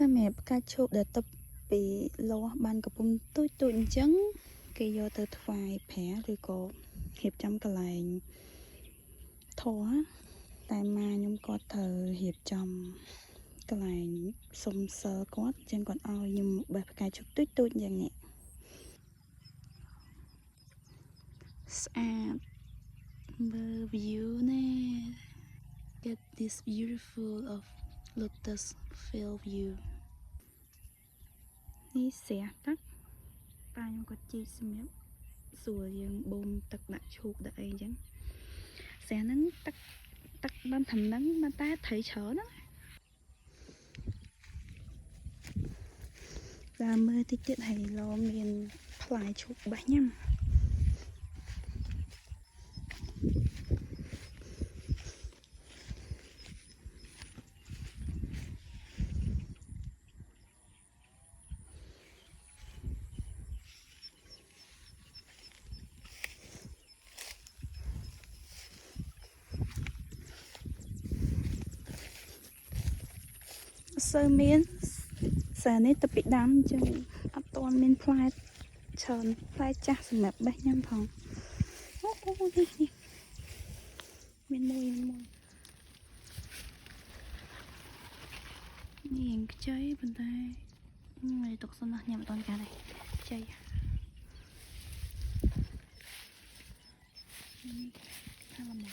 សម្រាប់ការឈប់ដែលទៅពីលាស់បានកពុំទូចអញ្ចឹងគេយកទៅថ្វាយព្រះឬក៏រៀបចំកន្លែងធម៌តែមកខ្ញុំគាត់ត្រូវរៀបចំកន្លែងសុំសើគាត់អញ្ចឹងគាត់ឲ្យខ្ញុំបេះផ្កាឈូកទូចយ៉ាងនេះស្អាតមើល view ណែ get this beautiful of lotus field view នេះស្រះទឹកប៉ាខ្ញុំគាត់ជីកសម្រាប់ស្រួលយើងបូមទឹកដាក់ឈូកដាក់អីអញ្ចឹងស្រះហ្នឹងទឹកបានធំហ្នឹងមកតែត្រីច្រើនណាដើរមើលតិចទៀតហើយឡមានផ្លែឈូកបាសញ៉ាំសូវមានសារនេះទៅពីដាំអញ្ចឹងអត់ទាន់មានផ្លែច្រើនផ្លែចាស់សម្រាប់បេះញ៉ាំផងអូនេះមានមួយនេះខ្ចីប៉ុន្តែមិនទុកសិនណាញ៉ាំអត់ទាន់ការទេខ្ចីថាល្មម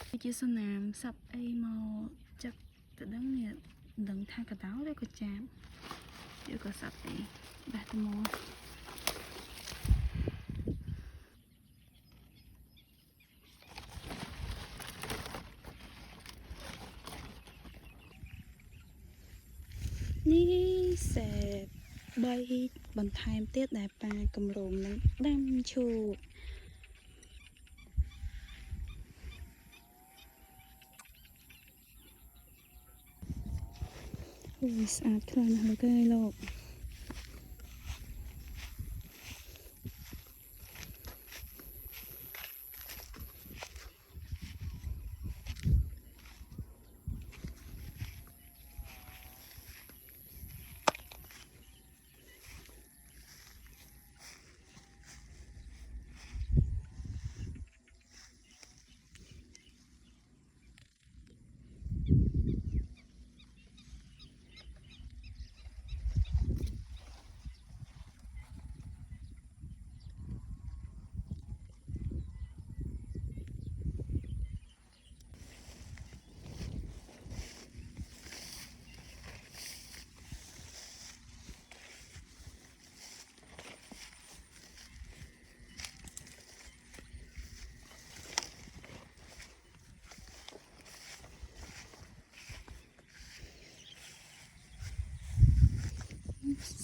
វាជាសណាមសัตว์អីមកចឹកទៅដឹងនេះមិនដឹងថាកដោឬក៏ចាបឬក៏សัตว์អីបេះទៅមកនេះសេ3បន្ថែមទៀតដែលប៉ាកម្រងនឹងដាំឈូកអូយស្អាតខ្លាំងណាស់លោកអើយលោក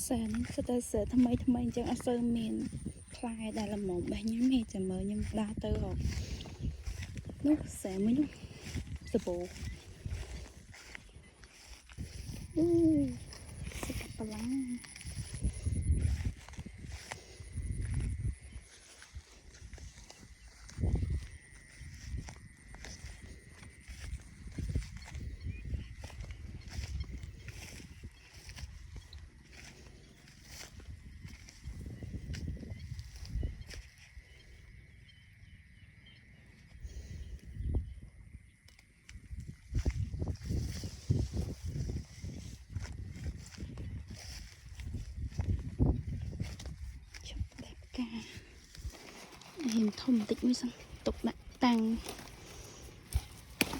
សានស្ទើរសើថ្មីអញ្ចឹងអត់សូវមានផ្លែដែលល្មមបេះញ៉ាំទេចាំមើលខ្ញុំដើរទៅហ៎នោះសាមួយនោះសបោសុខបលាំងហ៊ានធំបន្តិចមួយសិនទុកដាក់តាំង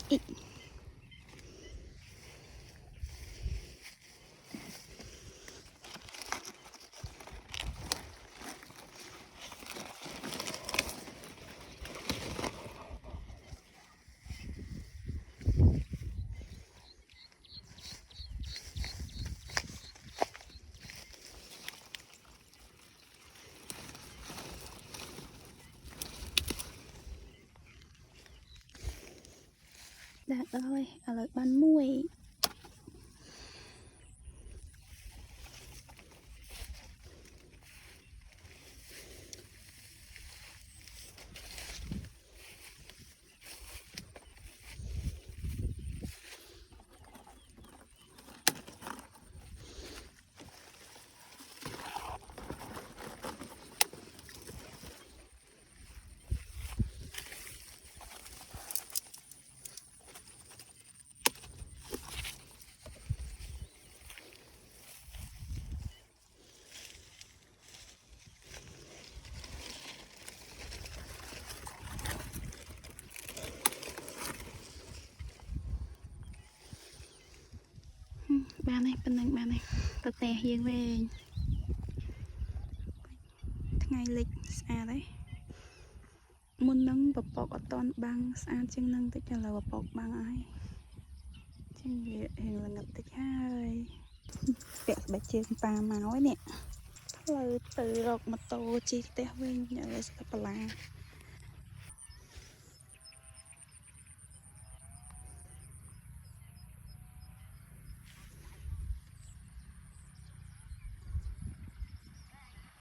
អ៊ីដាក់ដល់ហើយឥឡូវបានមួយ ban này bên này ban này tao tè hiên về ngày lịch xa đấy muốn nâng bọc bọc ở toàn băng xa chân nâng tới cho là bọc bọc băng ai chân hiện là ngập tới hai vẹt bài chơi ba máu ấy nè lời từ rọc mà tô chi té với nhờ là sẽ là